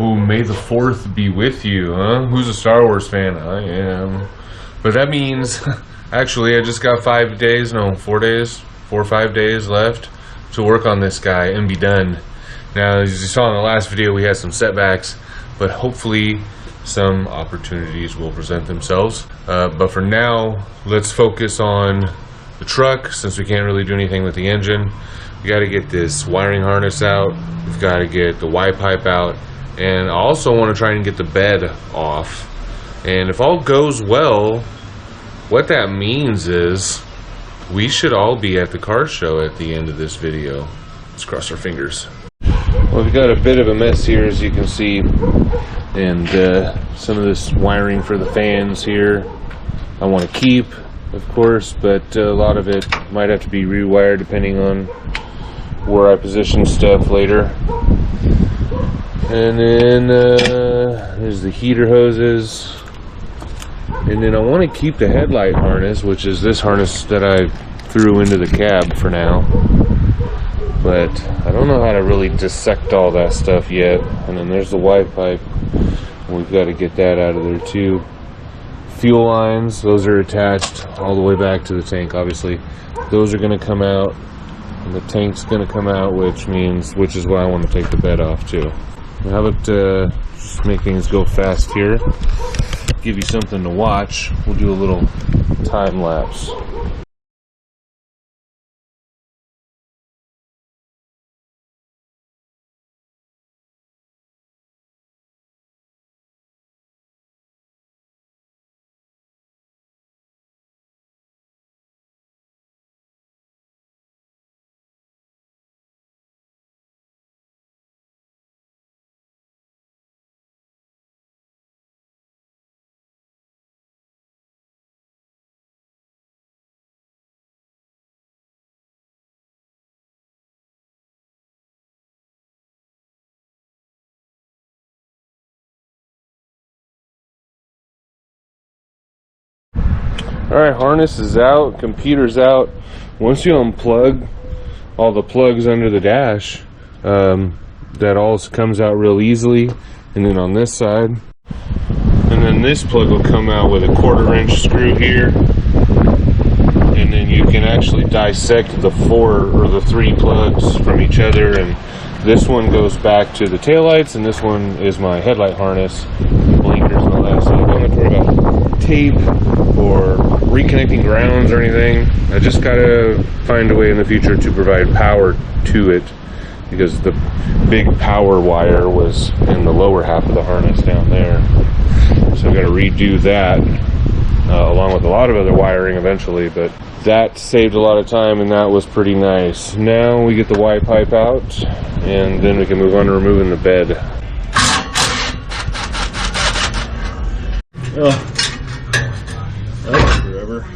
Oh, may the 4th be with you, huh? Who's a Star Wars fan? I am. But that means, actually, I just got 4 or 5 days left to work on this guy and be done. Now, as you saw in the last video, we had some setbacks, but hopefully some opportunities will present themselves. But for now, let's focus on the truck, since we can't really do anything with the engine. We got to get this wiring harness out. We've got to get the Y pipe out. And I also want to try and get the bed off. And if all goes well, what that means is we should all be at the car show at the end of this video. Let's cross our fingers. Well, we've got a bit of a mess here, as you can see. And some of this wiring for the fans here I want to keep, of course, but a lot of it might have to be rewired depending on where I position stuff later. And then there's the heater hoses. And then I want to keep the headlight harness, which is this harness that I threw into the cab for now. But I don't know how to really dissect all that stuff yet. And then there's the Y pipe. We've got to get that out of there too. Fuel lines, those are attached all the way back to the tank, obviously. Those are going to come out. And the tank's going to come out, which is why I want to take the bed off too. How about just make things go fast here, give you something to watch. We'll do a little time lapse. Alright, harness is out, computer's out. Once you unplug all the plugs under the dash, that all comes out real easily. And then on this side, and then this plug will come out with a 1/4" screw here. And then you can actually dissect the 3 plugs from each other. And this one goes back to the taillights, and this one is my headlight harness, blinkers and all that. So I don't have to worry about tape or reconnecting grounds or anything. I just gotta find a way in the future to provide power to it, because the big power wire was in the lower half of the harness down there. So I've got to redo that, along with a lot of other wiring eventually, but that saved a lot of time and that was pretty nice. Now we get the Y pipe out and then we can move on to removing the bed. Oh. That's forever.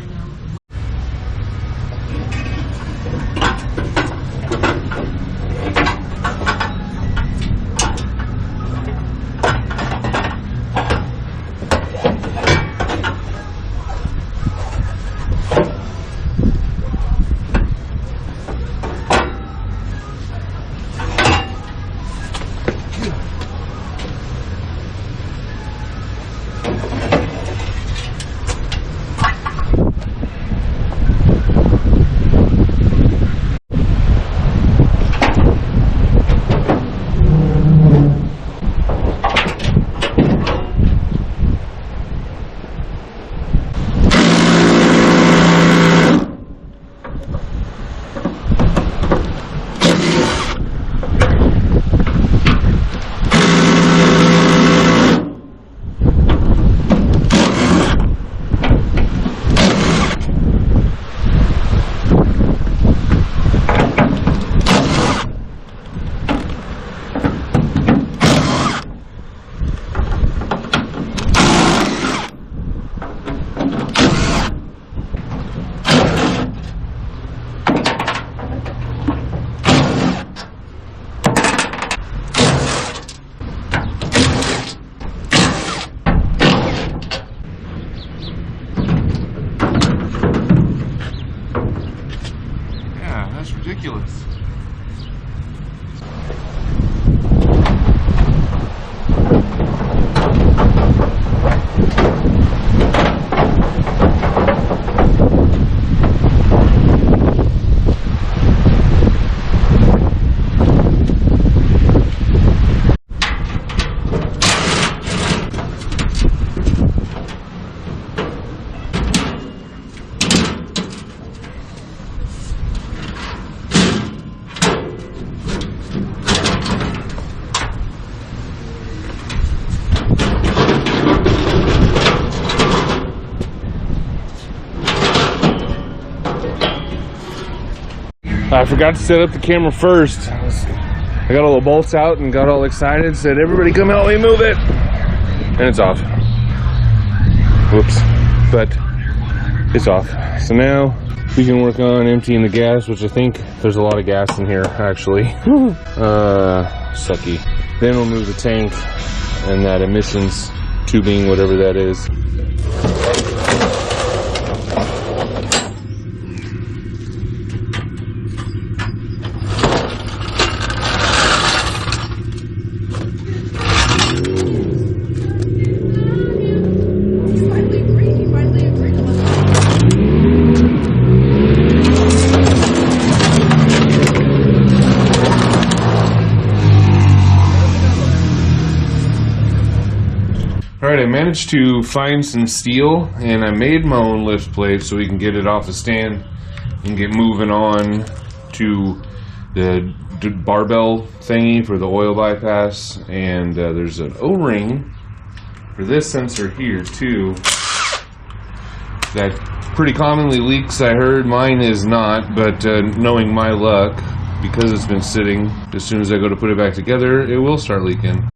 I forgot to set up the camera first. I got all the bolts out and got all excited, said, everybody come help me move it. And it's off. Whoops. But it's off. So now we can work on emptying the gas, which I think there's a lot of gas in here, actually. Sucky. Then we'll move the tank and that emissions tubing, whatever that is. Alright, I managed to find some steel and I made my own lift plate so we can get it off the stand and get moving on to the barbell thingy for the oil bypass. And there's an O-ring for this sensor here too that pretty commonly leaks. I heard mine is not, but knowing my luck, because it's been sitting, as soon as I go to put it back together, it will start leaking.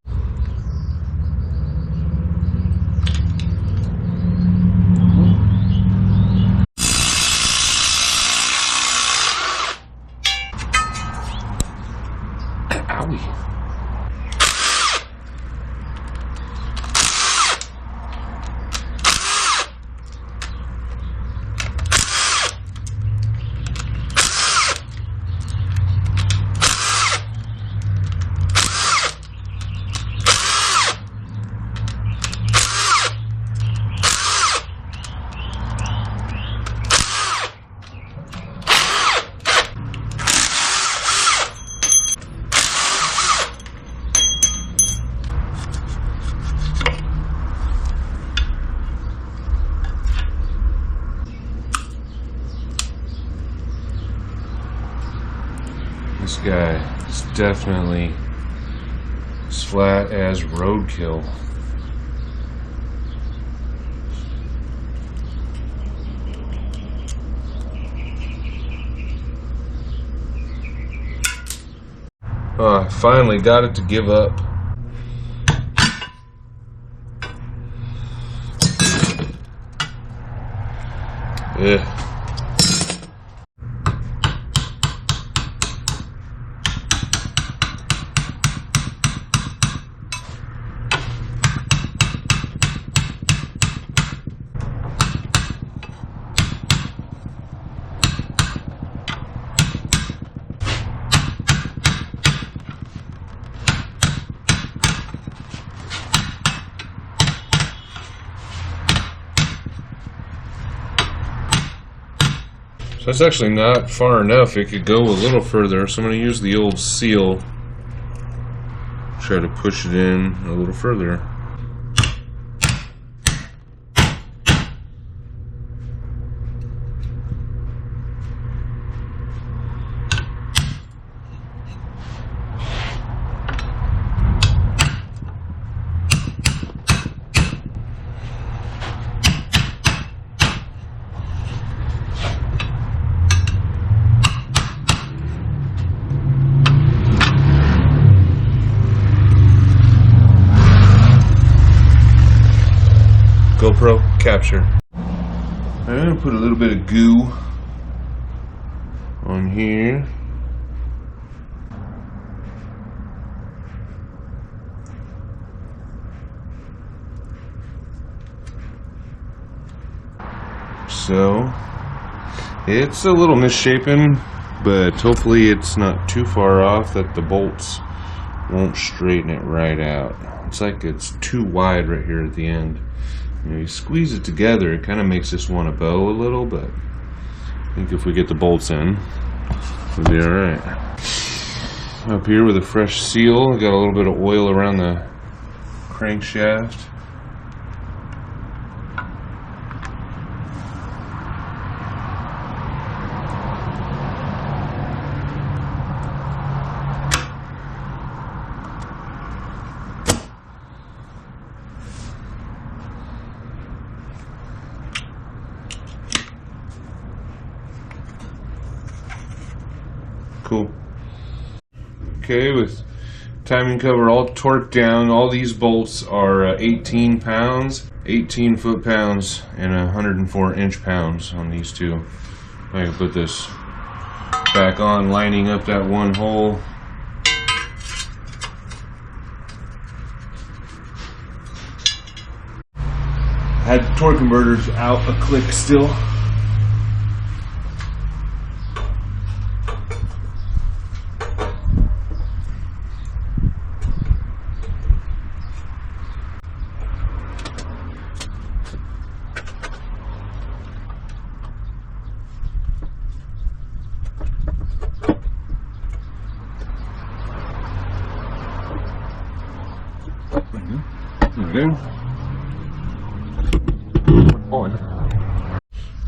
This guy is definitely as flat as roadkill. Oh, I finally got it to give up. Ugh. So that's actually not far enough. It could go a little further. So I'm going to use the old seal. Try to push it in a little further. GoPro capture. I'm going to put a little bit of goo on here. So it's a little misshapen, but hopefully it's not too far off that the bolts won't straighten it right out. It's like it's too wide right here at the end. You know, you squeeze it together, it kind of makes this one a bow a little, but I think if we get the bolts in, we'll be alright. Up here with a fresh seal, I got a little bit of oil around the crankshaft. Okay, with timing cover all torqued down. All these bolts are 18 pounds, 18 foot-pounds, and 104 inch-pounds on these two. I can put this back on, lining up that one hole. Had the torque converters out a click still.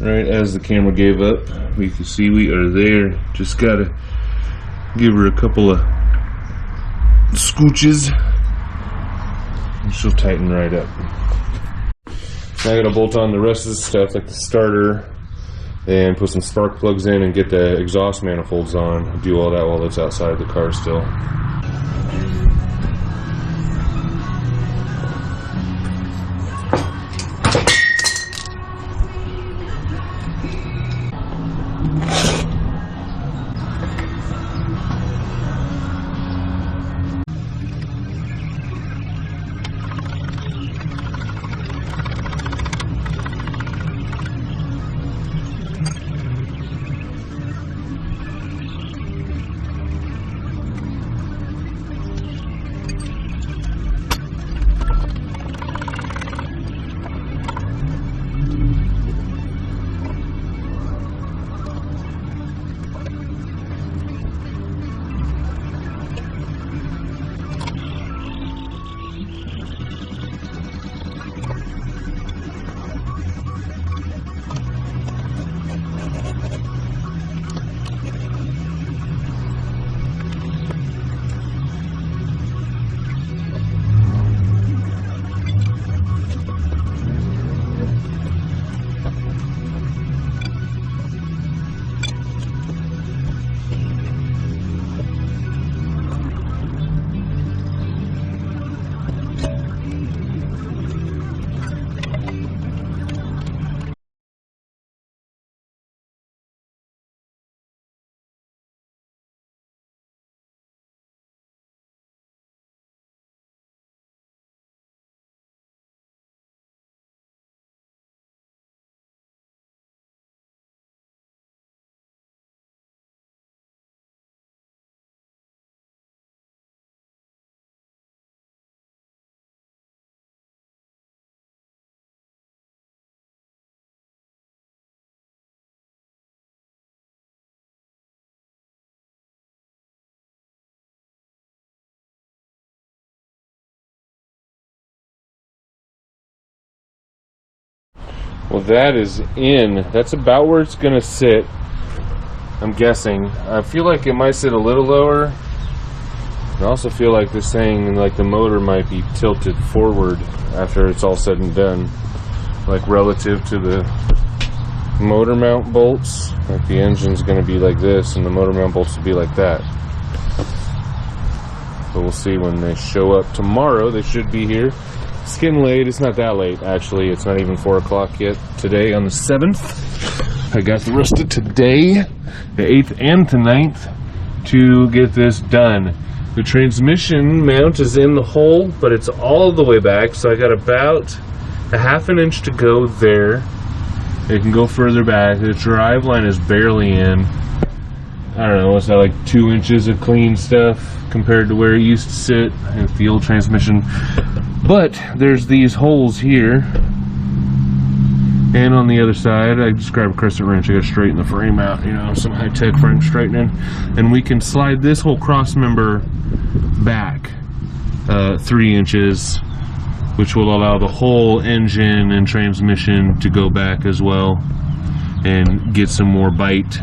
Right as the camera gave up, we can see we are there. Just gotta give her a couple of scooches and she'll tighten right up. Now I gotta bolt on the rest of the stuff, like the starter, and put some spark plugs in and get the exhaust manifolds on. Do all that while it's outside the car still. Well, that is in. That's about where it's gonna sit, I'm guessing. I feel like it might sit a little lower. I also feel like this thing, like the motor might be tilted forward after it's all said and done, like relative to the motor mount bolts. Like the engine's gonna be like this and the motor mount bolts will be like that. But we'll see when they show up tomorrow. They should be here. It's getting late. It's not that late, actually. It's not even 4 o'clock yet. Today, on the 7th, I got the rest of today, the 8th and the 9th, to get this done. The transmission mount is in the hole, but it's all the way back, so I got about a ½ an inch to go there. It can go further back. The drive line is barely in. I don't know, what's that, like 2 inches of clean stuff compared to where it used to sit with the old transmission. But there's these holes here, and on the other side, I just grabbed a crescent wrench. I got to straighten the frame out, you know, some high-tech frame straightening, and we can slide this whole cross member back 3 inches, which will allow the whole engine and transmission to go back as well, and get some more bite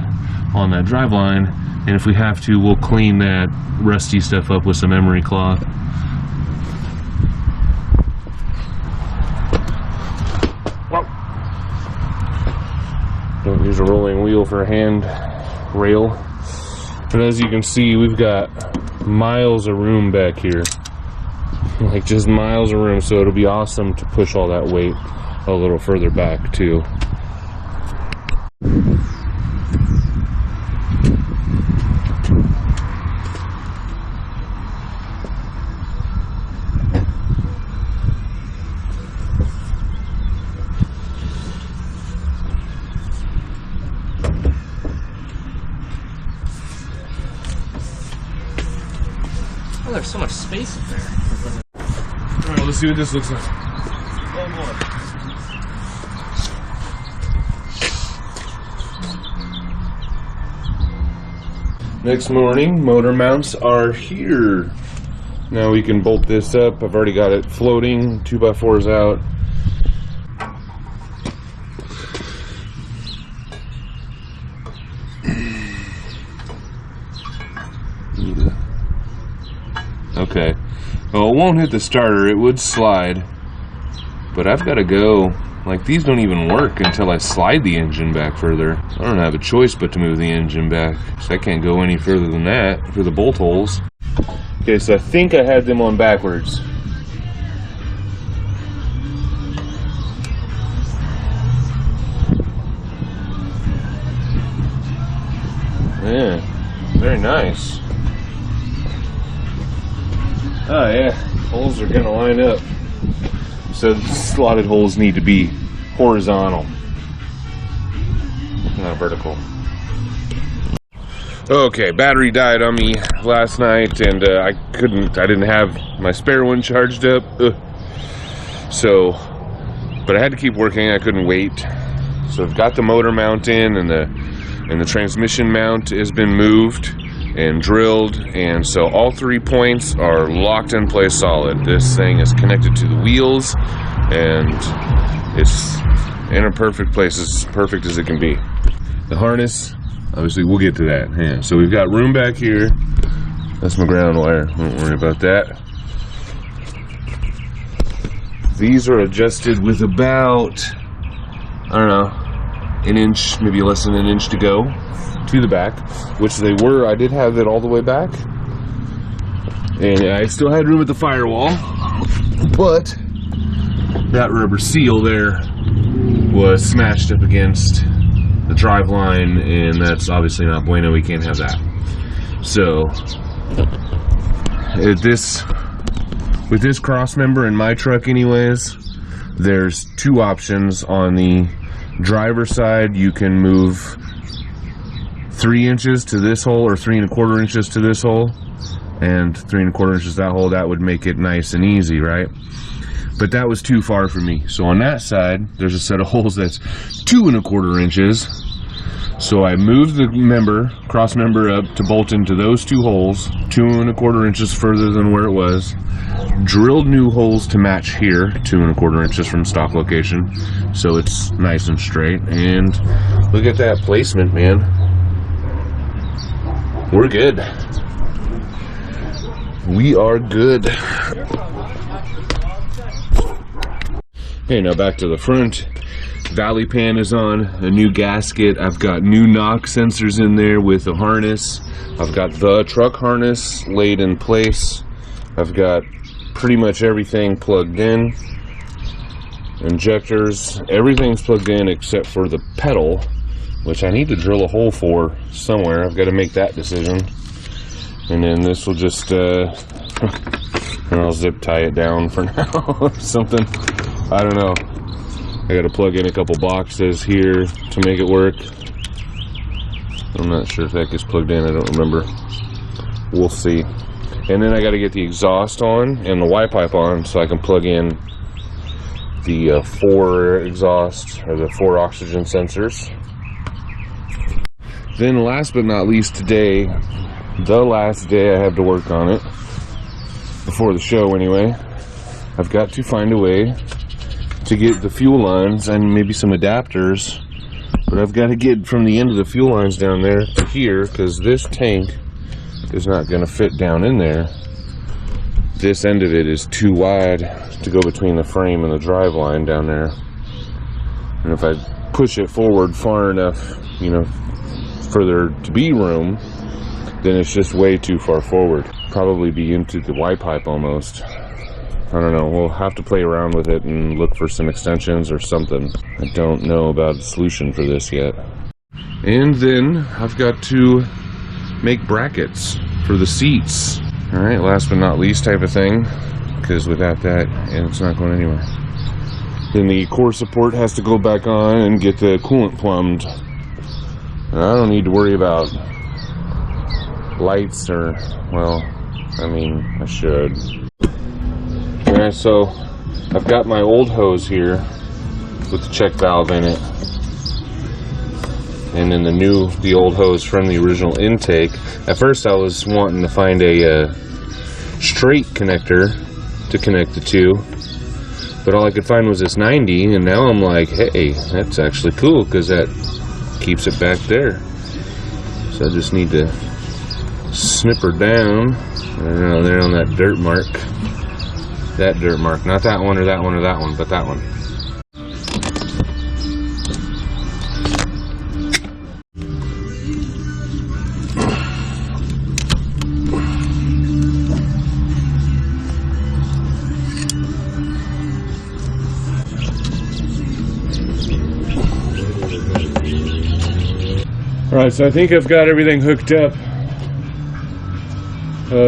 on that drive line. And if we have to, we'll clean that rusty stuff up with some emery cloth. Don't use a rolling wheel for a hand rail. But as you can see, we've got miles of room back here. Like just miles of room, so it'll be awesome to push all that weight a little further back too. Oh, there's so much space in there. Alright, let's see what this looks like. Oh boy. Next morning, motor mounts are here. Now we can bolt this up. I've already got it floating, 2x4s out. Okay, well, it won't hit the starter. It would slide, but I've got to go. Like, these don't even work until I slide the engine back further. I don't have a choice but to move the engine back, so I can't go any further than that for the bolt holes. Okay, so I think I had them on backwards. Yeah, very nice. Oh yeah, holes are gonna line up. So the slotted holes need to be horizontal, not vertical. Okay, battery died on me last night, and I didn't have my spare one charged up. So, but I had to keep working. I couldn't wait. So I've got the motor mount in, and the transmission mount has been moved and drilled, and so all 3 points are locked in place solid. This thing is connected to the wheels, and it's in a perfect place, as perfect as it can be. The harness, obviously we'll get to that. Yeah, so we've got room back here. That's my ground wire, don't worry about that. These are adjusted with about, I don't know, an inch, maybe less than an inch to go to the back, which they were. I did have it all the way back, and I still had room at the firewall, but that rubber seal there was smashed up against the drive line, and that's obviously not bueno. We can't have that. So with this cross member in my truck anyways, there's 2 options. On the driver's side, you can move 3 inches to this hole, or 3 1/4 inches to this hole, and 3 1/4 inches to that hole. That would make it nice and easy, right? But that was too far for me. So on that side, there's a set of holes that's 2 1/4 inches. So I moved the cross member up to bolt into those 2 holes, 2 1/4 inches further than where it was. Drilled new holes to match here, 2 1/4 inches from stock location, so it's nice and straight. And look at that placement, man. We're good. We are good. Okay, now back to the front. Valley pan is on, a new gasket. I've got new knock sensors in there with a harness. I've got the truck harness laid in place. I've got pretty much everything plugged in. Injectors, everything's plugged in except for the pedal, which I need to drill a hole for somewhere. I've got to make that decision. And then this will just, and I'll zip tie it down for now or something. I don't know. I got to plug in a couple boxes here to make it work. I'm not sure if that gets plugged in. I don't remember. We'll see. And then I got to get the exhaust on and the Y pipe on so I can plug in the 4 exhaust, or the 4 oxygen sensors. Then last but not least today, the last day I have to work on it, before the show anyway, I've got to find a way to get the fuel lines and maybe some adapters, but I've got to get from the end of the fuel lines down there to here, because this tank is not going to fit down in there. This end of it is too wide to go between the frame and the drive line down there, and if I push it forward far enough, you know, further to be room, then it's just way too far forward. probably be into the Y pipe almost. I don't know. We'll have to play around with it and look for some extensions or something. I don't know about a solution for this yet. And then I've got to make brackets for the seats. Alright, last but not least type of thing, because without that, it's not going anywhere. Then the core support has to go back on and get the coolant plumbed. And I don't need to worry about lights or, well, I mean, I should. Alright, so I've got my old hose here with the check valve in it. And then the old hose from the original intake. At first I was wanting to find a straight connector to connect the two, but all I could find was this 90, and now I'm like, hey, that's actually cool because that keeps it back there. So I just need to snip her down. I don't know, there on that dirt mark. That dirt mark, not that one or that one or that one, but that one. Alright, so I think I've got everything hooked up.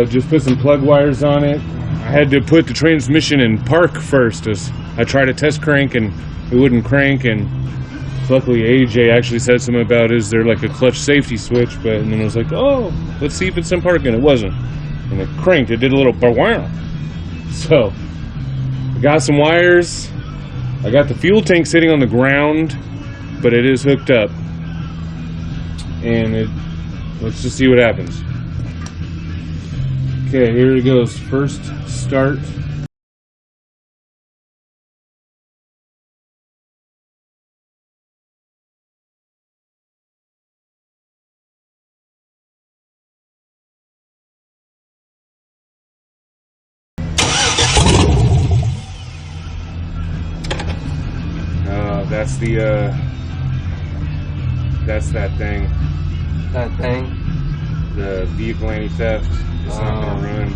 Just put some plug wires on it. I had to put the transmission in park first as I tried a test crank and it wouldn't crank, and luckily AJ actually said something about, is there like a clutch safety switch, and then I was like, oh, let's see if it's in park, and it wasn't. And it cranked, it did a little wow. So I got some wires. I got the fuel tank sitting on the ground, but it is hooked up. And let's just see what happens. Okay, here it goes. First start. That's that thing. That thing? The vehicle anti-theft. It's not gonna run.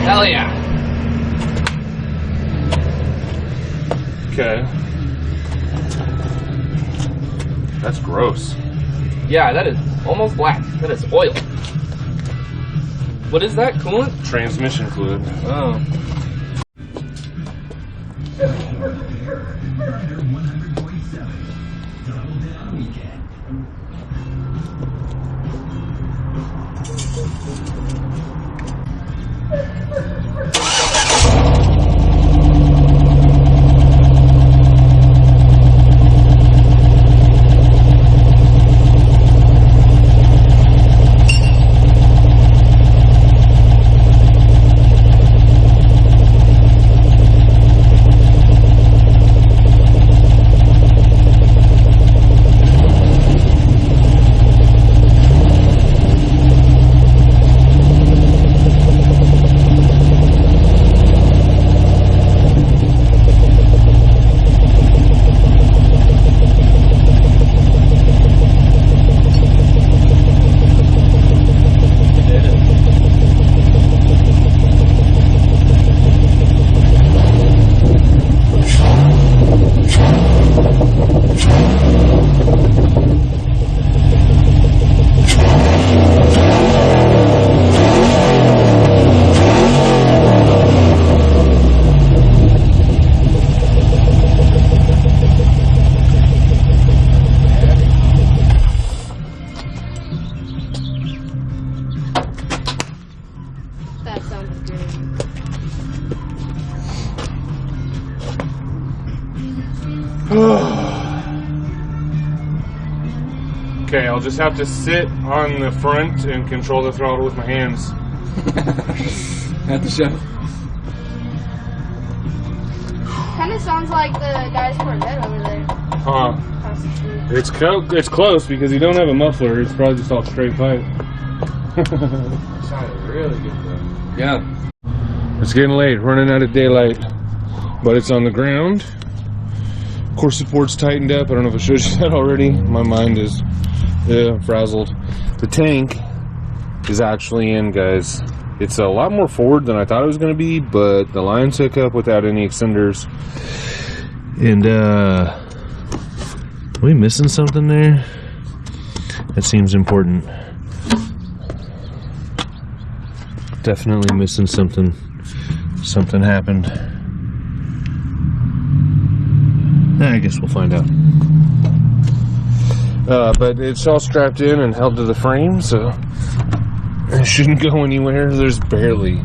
Hell yeah. Okay. That's gross. Yeah, that is almost black. That is oil. What is that? Coolant? Transmission fluid. Oh. That sounds good. Okay, I'll just have to sit on the front and control the throttle with my hands. At the show. Kind of sounds like the guy's Corvette over there. Huh. Across the street. It's close because you don't have a muffler. It's probably just all straight pipe. Sounded really good though. Yeah. It's getting late, running out of daylight, but it's on the ground. Core support's tightened up. I don't know if I showed you that already. My mind is frazzled. The tank is actually in, guys. It's a lot more forward than I thought it was going to be, but the lines hook up without any extenders. And are we missing something there? That seems important. Definitely missing something. Something happened. I guess we'll find out. But it's all strapped in and held to the frame, so it shouldn't go anywhere. There's barely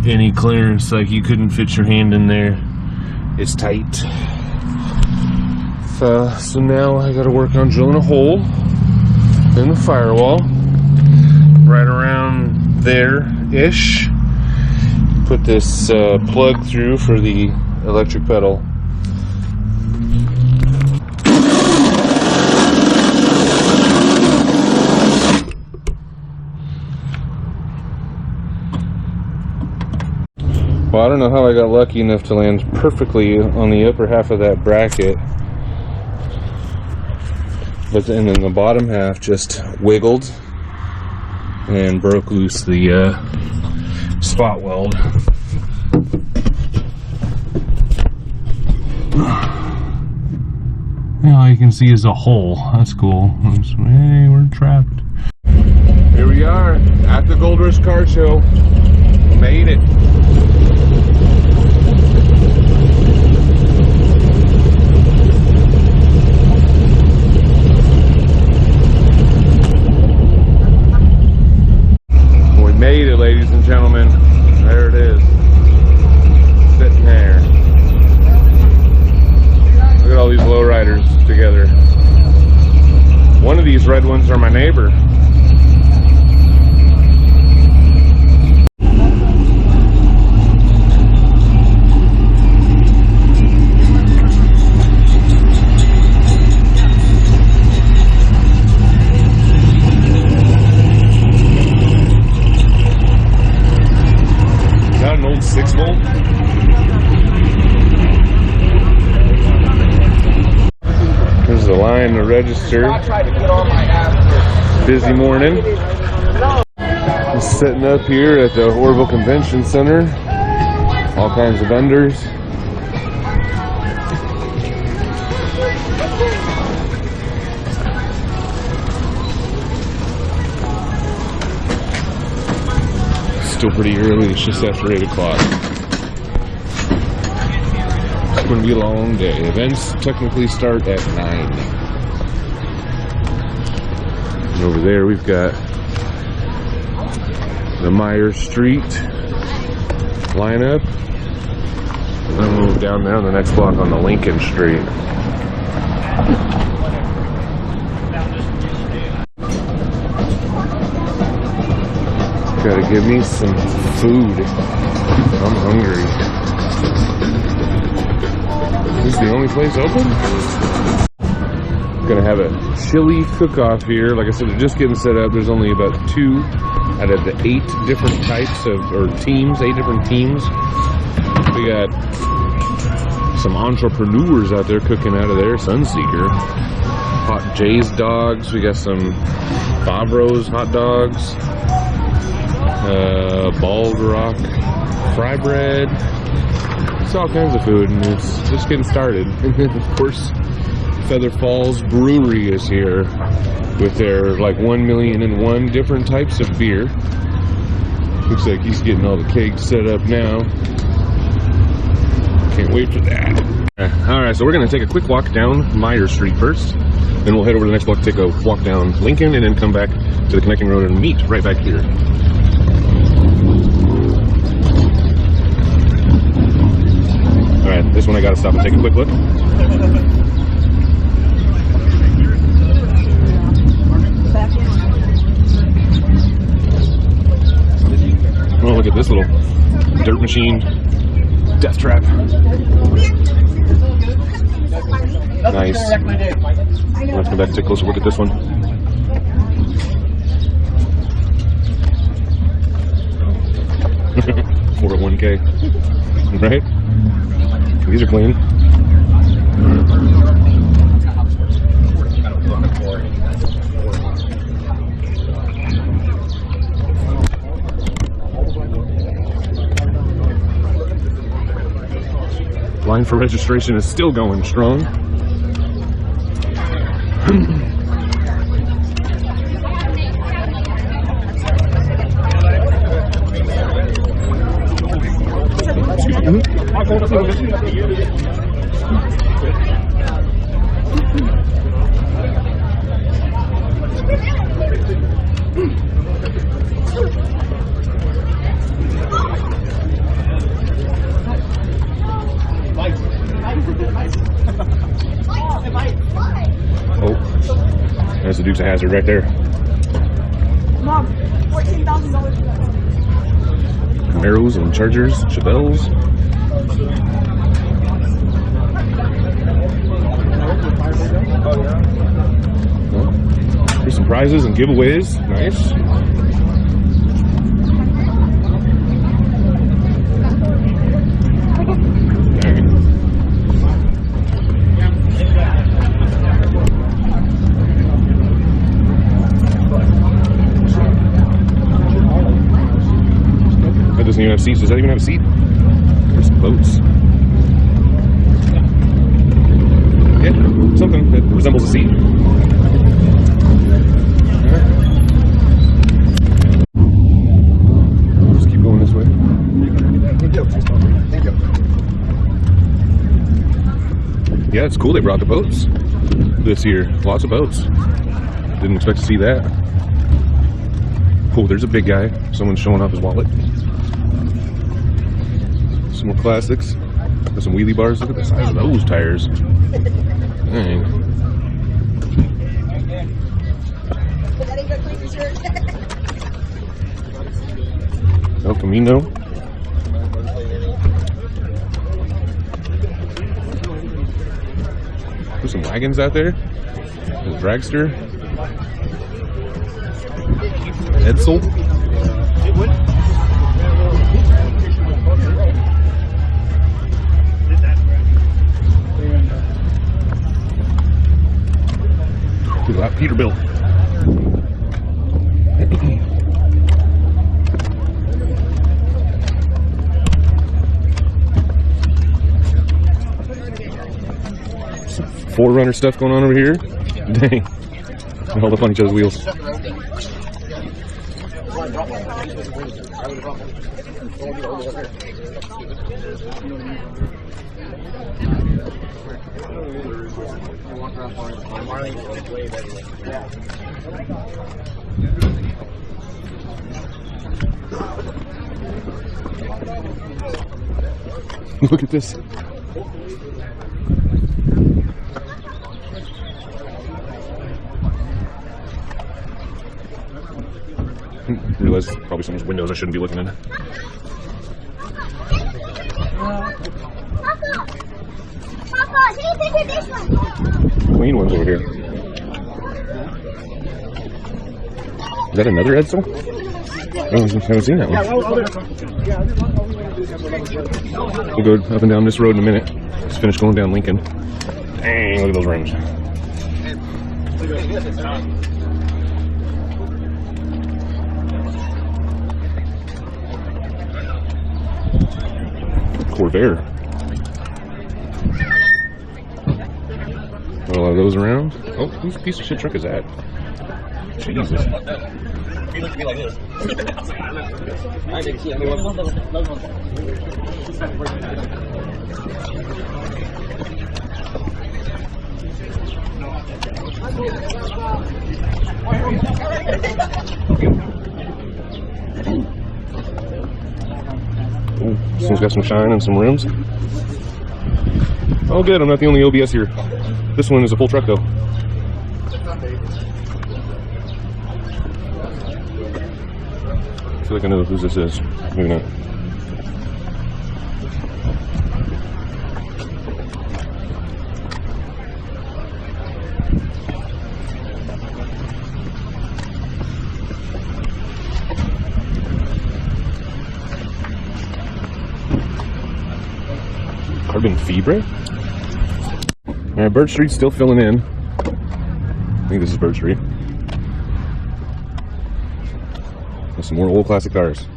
any clearance, like you couldn't fit your hand in there. It's tight. So now I gotta work on drilling a hole in the firewall right around there-ish. Put this plug through for the electric pedal. Well, I don't know how I got lucky enough to land perfectly on the upper half of that bracket, but then the bottom half just wiggled and broke loose the spot weld. Now all you can see is a hole. That's cool. Hey, we're trapped. Here we are at the Gold Rush Car Show. Made it. We made it, ladies and gentlemen. There it is. Sitting there. Look at all these lowriders together. One of these red ones are my neighbor. Is that an old 6-volt? There's the line to register. Busy morning. Just sitting up here at the Orville Convention Center. All kinds of vendors. Still pretty early. It's just after 8 o'clock. It's going to be a long day. Events technically start at 9. And over there we've got the Myers Street lineup. And then we'll move down there on the next block on the Lincoln Street. Gotta give me some food. I'm hungry. Is this the only place open? Gonna have a chili cook-off here. Like I said, they're just getting set up. There's only about 2 out of the 8 different types of, or teams, 8 different teams. We got some entrepreneurs out there cooking out of there. Sunseeker. Hot Jay's dogs. We got some Favreau's hot dogs. Bald Rock fry bread. It's all kinds of food, and it's just getting started. And then, of course, Feather Falls Brewery is here with their like 1,000,001 different types of beer. Looks like he's getting all the kegs set up now. Can't wait for that. Alright, so we're going to take a quick walk down Myers Street first. Then we'll head over to the next block, take a walk down Lincoln, and then come back to the connecting road and meet right back here. gotta stop and take a quick look. Oh, look at this little dirt machine death trap. Nice. Let's go back and take a closer look at this one. $401k, right? These are clean. Line for registration is still going strong. Oh, there's the Dukes of Hazzard right there. Mom, $14,000. Camaros and Chargers, Chevelles. Well, here's some prizes and giveaways. Nice. That doesn't even have seats. Does that even have a seat? There's some boats. Yeah, something that resembles a seat. Just keep going this way. Thank you. Yeah, it's cool they brought the boats this year. Lots of boats. Didn't expect to see that. Oh, there's a big guy. Someone's showing off his wallet. Some more classics. Got some wheelie bars. Look at the size of those tires. Dang. El Camino. There's some wagons out there. There's a dragster. Edsel. Look at that Peterbilt. Some 4Runner stuff going on over here. Dang. All up on each other's wheels. Look at this. Realize probably someone's windows I shouldn't be looking in. Papa, take a picture of this one. Clean ones over here. Is that another Edsel? I haven't seen that one. We'll go up and down this road in a minute. Let's finish going down Lincoln. Dang, look at those rims. Corvair. A lot of those around. Oh, whose piece of shit truck is that? Jesus. He looked at me like this. I didn't see anyone. Oh, this one's got some shine and some rims. Oh, good. I'm not the only OBS here. This one is a full truck, though. I feel like I know who this is. Maybe not. Carbon fibre? Alright, Bird Street's still filling in. I think this is Bird Street. There's some more old classic cars.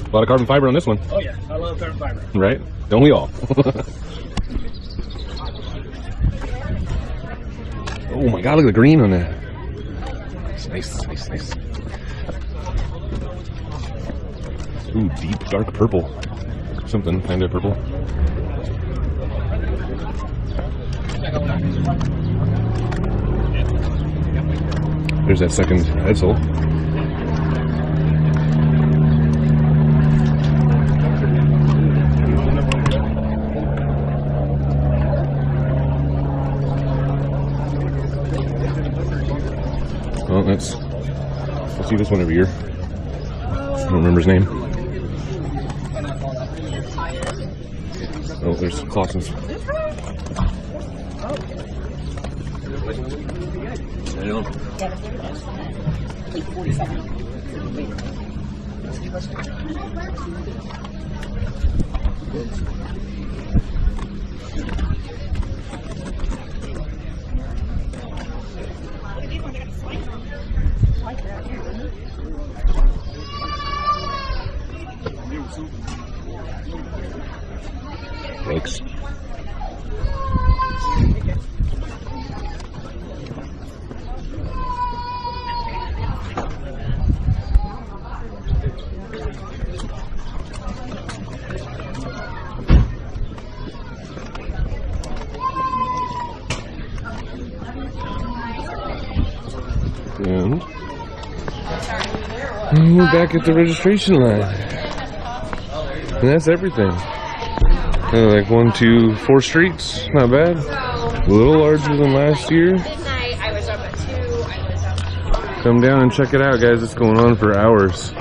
A lot of carbon fiber on this one. Oh yeah, I love carbon fiber. Right? Don't we all? Oh my god, look at the green on that. It's nice, nice, nice. Ooh, deep dark purple. Something kind of purple. There's that second Edsel. Well, let's see this one over here. I don't remember his name. Oh, there's Clausen's. Thanks. And we're back at the registration line. And that's everything. Like 1, 2, 4 streets, not bad. A little larger than last year. Midnight, I was up at 2. I was up at 5. Come down and check it out, guys. It's going on for hours.